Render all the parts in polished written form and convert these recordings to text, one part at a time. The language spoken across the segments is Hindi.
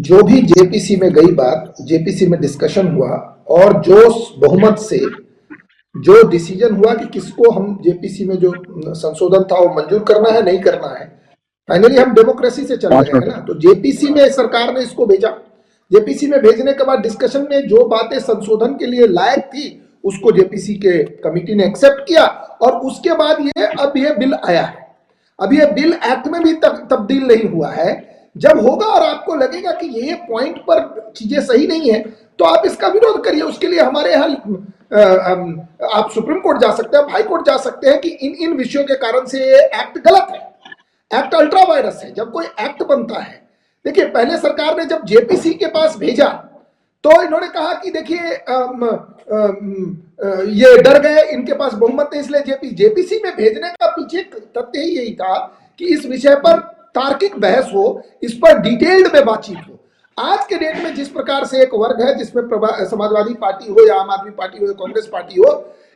जो भी जेपीसी में गई बात, जेपीसी में डिस्कशन हुआ और जो बहुमत से जो डिसीजन हुआ कि किसको हम जेपीसी में जो संशोधन था वो मंजूर करना है नहीं करना है, फाइनली हम डेमोक्रेसी से चल रहे हैं ना। तो जेपीसी में सरकार ने इसको भेजा, जेपीसी में भेजने के बाद डिस्कशन में जो बातें संशोधन के लिए लायक थी उसको जेपीसी के कमिटी ने एक्सेप्ट किया और उसके बाद अब ये बिल आया है। अब ये बिल एक्ट में भी तब्दील नहीं हुआ है। जब होगा और आपको लगेगा कि ये पॉइंट पर चीजें सही नहीं है तो आप इसका विरोध करिए। उसके लिए हमारे यहाँ आप सुप्रीम कोर्ट जा सकते हैं, हाई कोर्ट जा सकते हैं कि इन विषयों के कारण से ये एक्ट गलत है, एक्ट अल्ट्रा वायरस है। जब कोई एक्ट बनता है, देखिए पहले सरकार ने जब जेपीसी के पास भेजा तो इन्होंने कहा कि देखिए ये डर गए, इनके पास बहुमत है, इसलिए जेपीसी में भेजने का पीछे तथ्य ही यही था कि इस विषय पर तार्किक बहस हो, इस पर डिटेल्ड में बातचीत हो। आज के डेट में जिस प्रकार से एक वर्ग है जिसमें समाजवादी पार्टी हो या आम आदमी पार्टी हो या कांग्रेस पार्टी हो,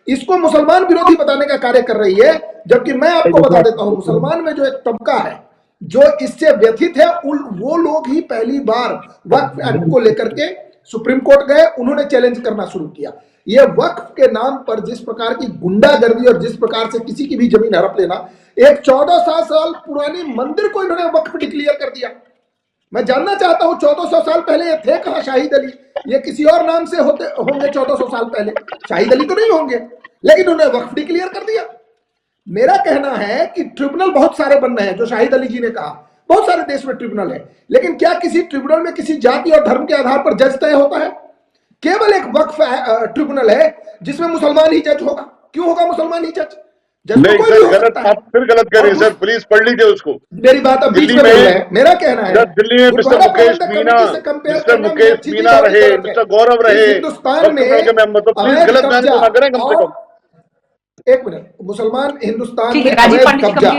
इसको मुसलमान विरोधी बताने का कार्य कर रही है, जबकि मैं आपको बता देता हूं मुसलमान में जो एक तबका है जो इससे व्यथित है, वो लोग ही पहली बार वक्फ एक्ट को लेकर के सुप्रीम कोर्ट गए, उन्होंने चैलेंज करना शुरू किया। ये वक्फ के नाम पर जिस प्रकार की गुंडागर्दी और जिस प्रकार से किसी की भी जमीन हड़प लेना, एक 1400 साल पुरानी मंदिर को इन्होंने वक्फ डिक्लेयर कर दिया। मैं जानना चाहता हूं 1400 साल पहले ये थे कहां शाहिद अली? ये किसी और नाम से होते होंगे 1400 साल पहले, शाहिद अली तो नहीं होंगे, लेकिन उन्हें वक्फ डिक्लेयर कर दिया। मेरा कहना है कि ट्रिब्यूनल बहुत सारे बन रहे हैं, जो शाहिद अली जी ने कहा, बहुत सारे देश में ट्रिब्यूनल है, लेकिन क्या किसी ट्रिब्यूनल में किसी जाति और धर्म के आधार पर जज तय होता है? केवल एक वक्फ ट्रिब्यूनल है जिसमें मुसलमान ही जज होगा। क्यों होगा मुसलमान ही जज? नहीं सर, गलत, आप फिर गलत कर रहे हैं सर, प्लीज पढ़ लीजिए उसको। मेरी बात अब बीच में बोल रहे हैं। मेरा कहना है दिल्ली में मिस्टर मुकेश मीना रहे, मिस्टर गौरव रहे, हिंदुस्तान में तो प्लीज गलत बयान तो ना करें कम से कम। एक मिनट, मुसलमान हिंदुस्तान में अवैध कब्जा,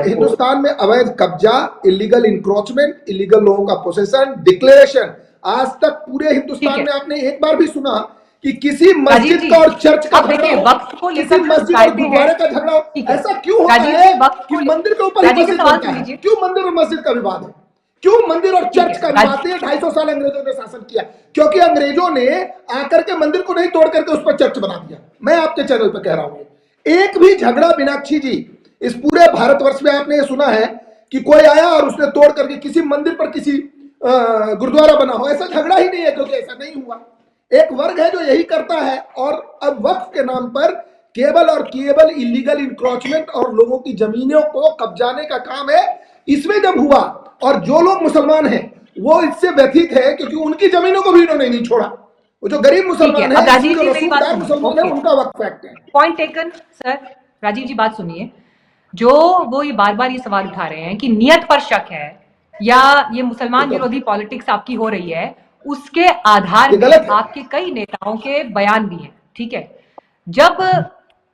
हिंदुस्तान में अवैध कब्जा, इलीगल इंक्रोचमेंट, इलीगल लोगों का पोसेशन, डिक्लेरेशन, आज तक पूरे हिंदुस्तान में आपने एक बार भी सुना कि किसी मस्जिद का और चर्च का झगड़ा हो, किसी मस्जिद और गुरुद्वारे का झगड़ा हो? ऐसा क्यों होता है कि मंदिर के ऊपर मस्जिद बनता है? क्यों मंदिर और मस्जिद का विवाद है? क्यों मंदिर और चर्च का विवाद है? 250 साल अंग्रेजों ने शासन किया, क्योंकि अंग्रेजों ने आकर के मंदिर को नहीं तोड़ करके उस पर चर्च बना दिया। मैं आपके चैनल पर कह रहा हूं, एक भी झगड़ा मीनाक्षी जी इस पूरे भारतवर्ष में आपने ये सुना है कि कोई आया और उसने तोड़ करके किसी मंदिर पर किसी गुरुद्वारा बना हो? ऐसा झगड़ा ही नहीं है, क्योंकि ऐसा नहीं हुआ। एक वर्ग है जो यही करता है और अब वक्फ के नाम पर केवल और केवल इलीगल इंक्रोचमेंट और लोगों की जमीनों को कब्जाने का काम है। इसमें जब हुआ और जो लोग मुसलमान हैं वो इससे व्यथित है क्योंकि उनकी जमीनों को भी इन्होंने नहीं छोड़ा। वो जो गरीब मुसलमान है, मुसलमान है, उनका वक्फ एक्ट है। Point taken sir. Rajiv ji बात सुनिए, जो वो ये बार बार ये सवाल उठा रहे हैं कि नियत पर शक है या ये मुसलमान विरोधी पॉलिटिक्स आपकी हो रही है, उसके आधार पर आपके कई नेताओं के बयान भी हैं, ठीक है। जब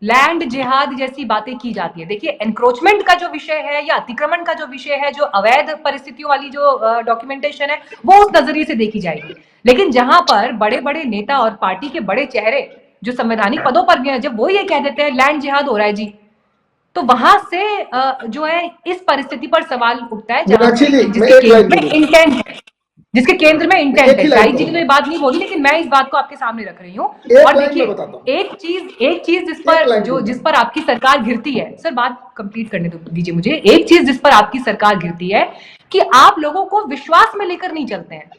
लैंड जिहाद जैसी बातें की जाती है, देखिए एनक्रोचमेंट का जो विषय है या अतिक्रमण का जो विषय है, जो अवैध परिस्थितियों वाली जो डॉक्यूमेंटेशन है, वो उस नजरिए से देखी जाएगी। लेकिन जहां पर बड़े बड़े नेता और पार्टी के बड़े चेहरे जो संवैधानिक पदों पर भी हैं, जब वो ये कह देते हैं लैंड जिहाद हो रहा है जी, तो वहां से जो है इस परिस्थिति पर सवाल उठता है जहां जिसके केंद्र में इंटेंट है, जिसके केंद्र में इंटेंट है। शाहिद जी ने तो ये बात नहीं बोली, लेकिन मैं इस बात को आपके सामने रख रही हूँ। और देखिए एक चीज जिस पर आपकी सरकार घिरती है, सर बात कंप्लीट करने दीजिए मुझे। एक चीज जिस पर आपकी सरकार घिरती है कि आप लोगों को विश्वास में लेकर नहीं चलते हैं,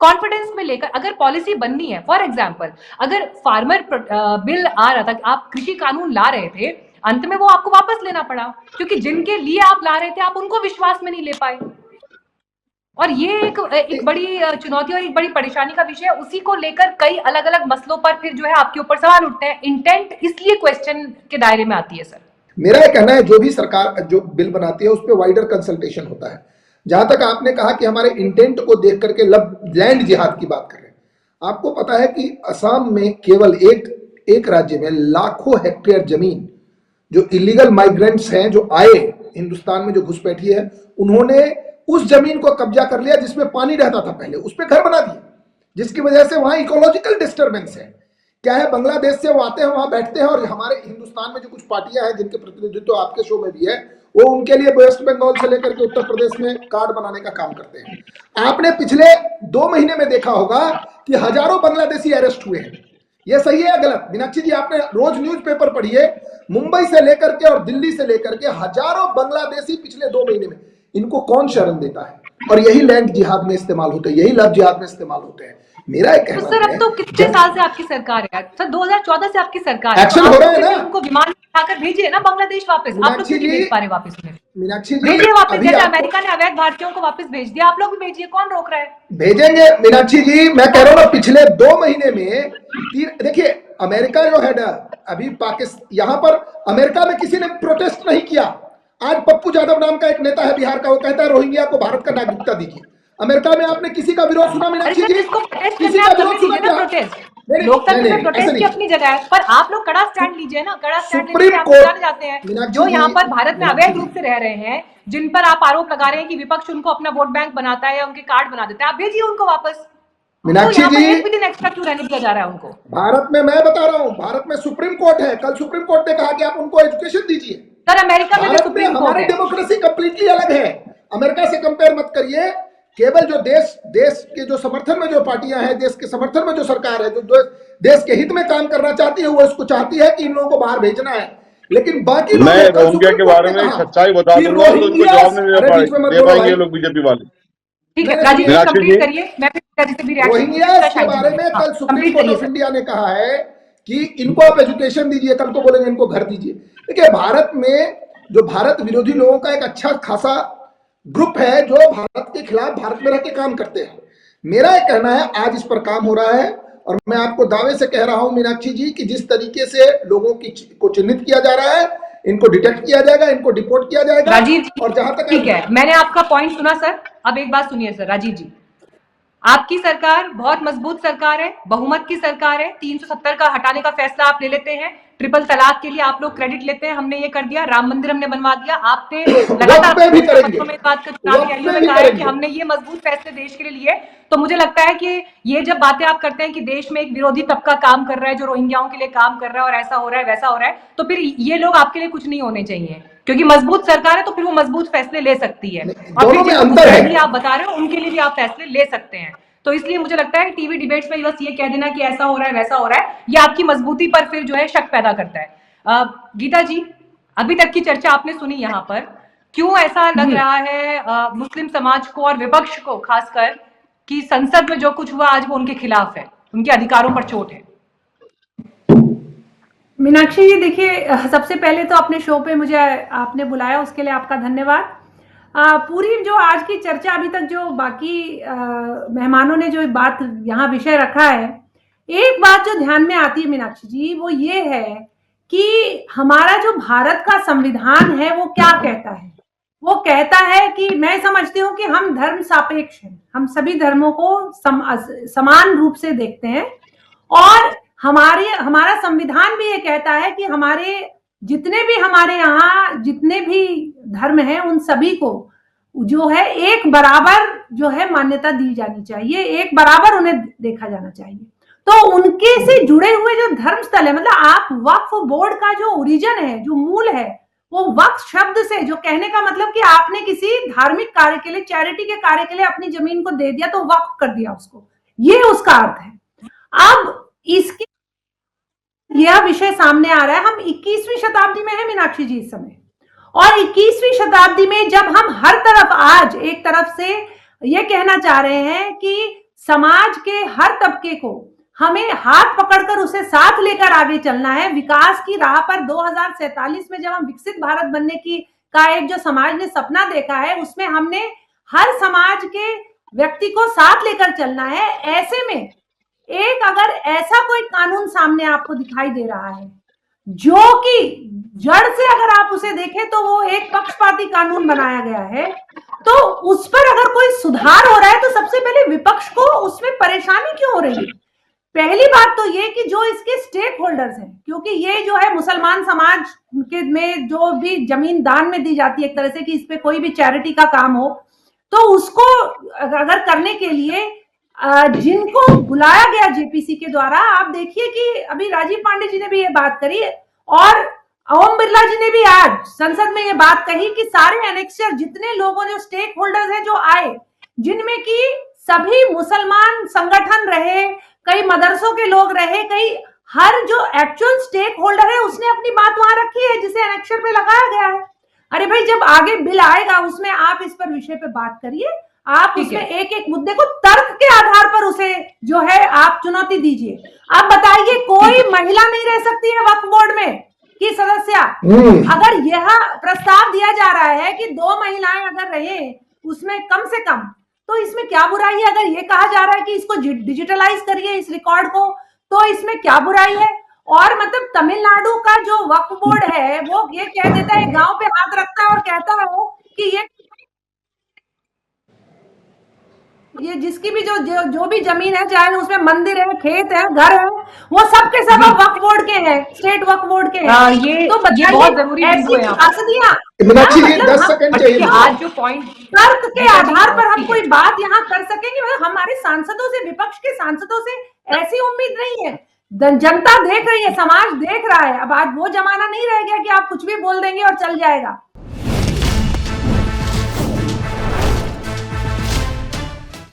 कॉन्फिडेंस में लेकर। अगर पॉलिसी बननी है, फॉर एग्जाम्पल अगर फार्मर बिल आ रहा था, आप कृषि कानून ला रहे थे, अंत में वो आपको वापस लेना पड़ा क्योंकि जिनके लिए आप ला रहे थे आप उनको विश्वास में नहीं ले पाए। और ये एक बड़ी चुनौती और एक बड़ी परेशानी का विषय है। उसी को लेकर कई अलग अलग मसलों पर फिर जो है आपके ऊपर सवाल उठते हैं। इंटेंट इसलिए क्वेश्चन के दायरे में आती है। सर मेरा ये कहना है जो भी सरकार जो बिल बनाती है उस पर वाइडर कंसल्टेशन होता है। जहां तक आपने कहा कि हमारे इंटेंट को देख करके लैंड जिहाद की बात कर रहे हैं, आपको पता है कि असम में केवल एक राज्य में लाखों हेक्टेयर जमीन जो इलीगल माइग्रेंट्स हैं, जो आए हिंदुस्तान में, जो घुसपैठी है, उन्होंने उस जमीन को कब्जा कर लिया जिसमें पानी रहता था पहले, उस पर घर बना दिए, जिसकी वजह से वहां इकोलॉजिकल डिस्टर्बेंस है। क्या है, बांग्लादेश से वो आते हैं, वहां बैठते हैं और हमारे हिंदुस्तान में जो कुछ पार्टियां हैं जिनके प्रतिनिधित्व आपके शो में भी है, वो उनके लिए वेस्ट बंगाल से लेकर के उत्तर प्रदेश में कार्ड बनाने का काम करते हैं। आपने पिछले 2 महीने में देखा होगा कि हजारों बांग्लादेशी अरेस्ट हुए हैं। ये सही है या गलत? मीनाक्षी जी, आपने रोज न्यूज़पेपर पढ़िए, मुंबई से लेकर के और दिल्ली से लेकर के हजारों बांग्लादेशी पिछले 2 महीने में। इनको कौन शरण देता है? और यही लैंड जिहाद में इस्तेमाल होते हैं, यही लव जिहाद में इस्तेमाल होते हैं। मेरा एक कहना है, सर अब तो कितने साल से आपकी सरकार है सर? 2014 से आपकी सरकार है। एक्शन हो रहा है ना? उनको विमान उठाकर भेजिए ना बांग्लादेश वापस। आप लोग क्यों नहीं भेज पा रहे वापस उन्हें? मीनाक्षी जी, भेजिए वापस, जैसे अमेरिका ने अवैध भारतीयों को वापस भेज दिया, आप लोग भी भेजिए, कौन रोक रहा है? भेजेंगे मीनाक्षी जी, मैं कह रहा हूँ ना, पिछले 2 महीने में देखिए, अमेरिका जो है ना, अभी पाकिस्तान, यहां पर अमेरिका में किसी ने प्रोटेस्ट नहीं किया। आज पप्पू यादव नाम का एक नेता है बिहार का, वो कहता है रोहिंग्या को भारत का नागरिकता दीजिए। अमेरिका में आपने किसी का विरोध सुना मीनाक्षी जी? किसी का विरोध सुना क्या? लोकतंत्र में प्रोटेस्ट की अपनी जगह है, पर आप लोग कड़ा स्टैंड लीजिए ना। कड़ा स्टैंड सुप्रीम लेकर आप कोर्ट जाने जाते हैं जो यहाँ पर भारत में अवैध रूप से रह रहे हैं, जिन पर आप आरोप लगा रहे हैं कि विपक्ष उनको अपना वोट बैंक बनाता है या उनके कार्ड बना देता है, आप भेजिए उनको वापस। मीनाक्षी जी, एक भी दिन एक्स्ट्रा क्यों रहने दिया जा रहा है उनको? भारत में, मैं बता रहा हूँ, भारत में सुप्रीम कोर्ट है। कल सुप्रीम कोर्ट ने कहा कि आप उनको एजुकेशन दीजिए। सर अमेरिका में भी भारत में सुप्रीम कोर्ट हमारी है। डेमोक्रेसी कंप्लीटली अलग है, अमेरिका से कंपेयर मत करिए। केवल जो देश के जो समर्थन में जो पार्टियां हैं, देश के समर्थन में जो सरकार है, जो देश के हित में काम करना चाहती है, वो इसको चाहती है कि इन लोगों को बाहर भेजना है। लेकिन बाकी मैं रोहिंग्या के बारे में सच्चाई बता दूंगा तो उनको जवाब नहीं दे पाएंगे ये लोग बीजेपी वाले। ठीक है राजीव जी, कंप्लीट करिए। मैं भी रोहिंग्या के बारे में कल सुप्रीम कोर्ट ऑफ इंडिया ने कहा है कि इनको आप एजुकेशन दीजिए, कल को बोलेंगे इनको घर दीजिए। देखिए, भारत में जो भारत विरोधी लोगों का एक अच्छा खासा ग्रुप है जो भारत के खिलाफ भारत में रह के काम करते हैं। मेरा ये कहना है, आज इस पर काम हो रहा है और मैं आपको दावे से कह रहा हूं मीनाक्षी जी कि जिस तरीके से लोगों को चिन्हित किया जा रहा है, इनको डिटेक्ट किया जाएगा, इनको डिपोर्ट किया जाएगा। राजीव जी, और जहां तक ठीक है, मैंने आपका पॉइंट सुना सर। अब एक बात सुनिए सर, राजीव जी, आपकी सरकार बहुत मजबूत सरकार है, बहुमत की सरकार है। 370 का हटाने का फैसला आप ले लेते हैं। ट्रिपल तलाक के लिए आप लोग क्रेडिट लेते हैं, हमने ये कर दिया। राम मंदिर हमने बनवा दिया। आपने लगातार भी करेंगे, में बात कर चुनाव रैलियों में कहा है कि हमने ये मजबूत फैसले देश के लिए लिए। तो मुझे लगता है कि ये जब बातें आप करते हैं कि देश में एक विरोधी तबका काम कर रहा है जो रोहिंग्याओं के लिए काम कर रहा है और ऐसा हो रहा है वैसा हो रहा है, तो फिर ये लोग आपके लिए कुछ नहीं होने चाहिए, क्योंकि मजबूत सरकार है तो फिर वो मजबूत फैसले ले सकती है। और फिर जो आप बता रहे हो उनके लिए भी आप फैसले ले सकते हैं। तो इसलिए मुझे लगता है कि टीवी डिबेट्स में बस ये कह देना कि ऐसा हो रहा है वैसा हो रहा है, ये आपकी मजबूती पर फिर जो है शक पैदा करता है। गीता जी, अभी तक की चर्चा आपने सुनी, यहाँ पर क्यों ऐसा लग रहा है मुस्लिम समाज को और विपक्ष को खासकर कि संसद में जो कुछ हुआ आज वो उनके खिलाफ है, उनके अधिकारों पर चोट है? मीनाक्षी जी, देखिए, सबसे पहले तो अपने शो पे मुझे आपने बुलाया, उसके लिए आपका धन्यवाद। पूरी जो आज की चर्चा अभी तक जो बाकी मेहमानों ने जो बात यहाँ विषय रखा है, एक बात जो ध्यान में आती है मीनाक्षी जी, वो ये है कि हमारा जो भारत का संविधान है वो क्या कहता है। वो कहता है कि मैं समझती हूँ कि हम धर्म सापेक्ष हैं, हम सभी धर्मों को समान रूप से देखते हैं। और हमारा संविधान भी ये कहता है कि हमारे जितने भी हमारे यहाँ जितने भी धर्म हैं उन सभी को जो है एक बराबर जो है मान्यता दी जानी चाहिए, एक बराबर उन्हें देखा जाना चाहिए। तो उनके से जुड़े हुए जो धर्म स्थल है, मतलब आप वक्फ बोर्ड का जो ओरिजिन है, जो मूल है, वो वक्फ शब्द से जो कहने का मतलब कि आपने किसी धार्मिक कार्य के लिए, चैरिटी के कार्य के लिए अपनी जमीन को दे दिया तो वक्फ कर दिया उसको, ये उसका अर्थ है। अब इसके यह विषय सामने आ रहा है, हम 21वीं शताब्दी में है मीनाक्षी जी इस समय, और 21वीं शताब्दी में जब हम हर तरफ आज एक तरफ से ये कहना चाह रहे हैं कि समाज के हर तबके को हमें हाथ पकड़कर उसे साथ लेकर आगे चलना है, विकास की राह पर 2047 में जब हम विकसित भारत बनने का एक जो समाज ने सपना देखा है, उसमें हमने हर समाज के व्यक्ति को साथ लेकर चलना है। ऐसे में एक अगर ऐसा कोई कानून सामने आपको दिखाई दे रहा है जो कि जड़ से अगर आप उसे देखें तो वो एक पक्षपाती कानून बनाया गया है, तो उस पर अगर कोई सुधार हो रहा है तो सबसे पहले विपक्ष को उसमें परेशानी क्यों हो रही है? पहली बात तो ये कि जो इसके स्टेक होल्डर्स हैं, क्योंकि ये जो है मुसलमान समाज के में जो भी जमीन दान में दी जाती है एक तरह से कि इस पे कोई भी चैरिटी का काम हो, तो उसको अगर करने के लिए जिनको बुलाया गया जेपीसी के द्वारा, आप देखिए कि अभी राजीव पांडे जी ने भी ये बात करी और ओम बिरला जी ने भी आज संसद में ये बात कही कि सारे एनेक्सर जितने लोगों ने स्टेक होल्डर्स हैं जो आए, जिनमें कि सभी मुसलमान संगठन रहे, कई मदरसों के लोग रहे, कई हर जो एक्चुअल स्टेक होल्डर है उसने अपनी बात वहां रखी है जिसे एनेक्सर पे लगाया गया है। अरे भाई, जब आगे बिल आएगा उसमें आप इस पर विषय पे बात करिए, आप उसमें एक एक मुद्दे को तर्क के आधार पर उसे जो है आप चुनौती दीजिए। आप बताइए, कोई महिला नहीं रह सकती है वक्फ बोर्ड में की सदस्य? अगर यह प्रस्ताव दिया जा रहा है कि 2 महिलाएं अगर रहे उसमें कम से कम, तो इसमें क्या बुराई है? अगर ये कहा जा रहा है कि इसको डिजिटलाइज करिए इस रिकॉर्ड को, तो इसमें क्या बुराई है? और मतलब तमिलनाडु का जो वक्फ बोर्ड है वो ये कह देता है, गांव पे हाथ रखता है और कहता है कि ये जिसकी भी जो भी जमीन है, चाहे उसमें मंदिर है, खेत है, घर है, वो सब के सब वक्फ बोर्ड के हैं, स्टेट वक्फ बोर्ड के हैं। ये तो बहुत जरूरी बिंदु है। मीनाक्षी जी 10 सेकंड चाहिए। आज जो पॉइंट तर्क के आधार पर हम कोई बात यहाँ कर सकेंगे, मतलब हमारे सांसदों से, विपक्ष के सांसदों से ऐसी उम्मीद नहीं है। जनता देख रही है, समाज देख रहा है। अब आज वो जमाना नहीं रह गया कि आप कुछ भी बोल देंगे और चल जाएगा।